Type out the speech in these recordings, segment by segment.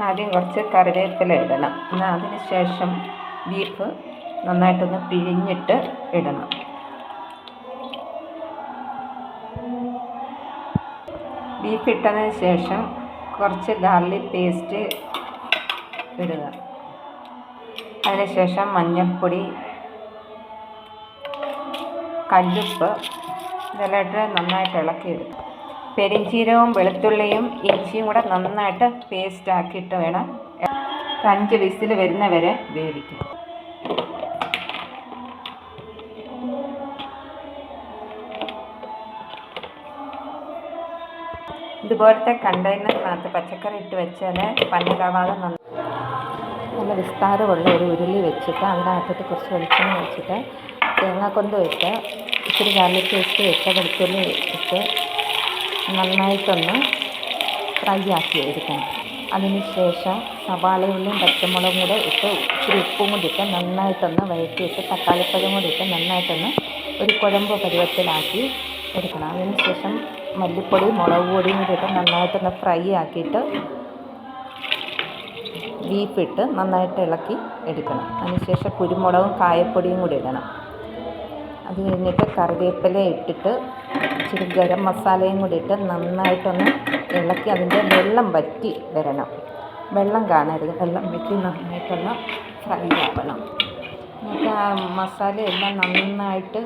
ആദ്യം കുറച്ച് കറിവേപ്പില ഇടണം. എന്നാൽ അതിന് ശേഷം ബീഫ് നന്നായിട്ടൊന്ന് പിഴിഞ്ഞിട്ട് ഇടണം. ബീഫ് ഇട്ടതിന് ശേഷം കുറച്ച് ഗാർലിക് പേസ്റ്റ് ഇടുക. അതിനുശേഷം മഞ്ഞൾപ്പൊടി, കല്ലുപ്പ് ഇതെല്ലാം ഇട്ട് നന്നായിട്ട് ഇളക്കിയെടുക്കുക. പെരിഞ്ചീരകവും വെളുത്തുള്ളിയും ഇഞ്ചിയും കൂടെ നന്നായിട്ട് പേസ്റ്റ് ആക്കിയിട്ട് വേണം 5 വിസിൽ വരുന്നവരെ വേവിക്കുക. ഇതുപോലത്തെ കണ്ടെയ്നറിനകത്ത് പച്ചക്കറി ഇട്ട് വെച്ചാൽ പന്നലാവാതെ നല്ല വിസ്താരമുള്ള ഒരു ഉരുളി വെച്ചിട്ട് അതിനകത്തോട്ട് കുറച്ച് വെളിച്ചെണ്ണ വെച്ചിട്ട് തേങ്ങാക്കൊന്തും ഇട്ട് ഇച്ചിരി ഗാർലിക് പേസ്റ്റ് ഇട്ട് വെളുത്തുള്ളി ഇട്ട് നന്നായിട്ടൊന്ന് ഫ്രൈ ആക്കി എടുക്കണം. അതിന് ശേഷം സവാളയുള്ളിയും പച്ചമുളകും കൂടെ ഇട്ട് ഇച്ചിരി ഉപ്പും കൂടി ഇട്ട് നന്നായിട്ടൊന്ന് വഴറ്റിയിട്ട് തക്കാളിപ്പഴം കൂടി ഇട്ട് നന്നായിട്ടൊന്ന് ഒരു കുഴമ്പ് പരുവത്തിലാക്കി എടുക്കണം. അതിന് ശേഷം മല്ലിപ്പൊടി, മുളക് പൊടിയും കൂടി ഇട്ട് നന്നായിട്ടൊന്ന് ഫ്രൈ ആക്കിയിട്ട് ബീഫിട്ട് നന്നായിട്ട് ഇളക്കി എടുക്കണം. അതിനുശേഷം കുരുമുളകും കായപ്പൊടിയും കൂടി ഇടണം. അത് കഴിഞ്ഞിട്ട് കറിവേപ്പില ഇട്ടിട്ട് ഇച്ചിരി ഗരം മസാലയും കൂടി ഇട്ട് നന്നായിട്ടൊന്ന് ഇളക്കി അതിൻ്റെ വെള്ളം വറ്റി വരണം. വെള്ളം കാണരുത്, വെള്ളം വറ്റി നന്നായിട്ടൊന്ന് ഫ്രൈ ആവണം. എന്നിട്ട് ആ മസാലയെല്ലാം നന്നായിട്ട്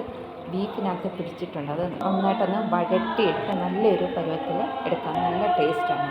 ബീഫിനകത്ത് പിടിച്ചിട്ടുണ്ട്. അത് നന്നായിട്ടൊന്ന് വഴറ്റിയിട്ട് നല്ലൊരു പരുവത്തിൽ എടുക്കാം. നല്ല ടേസ്റ്റാണ്.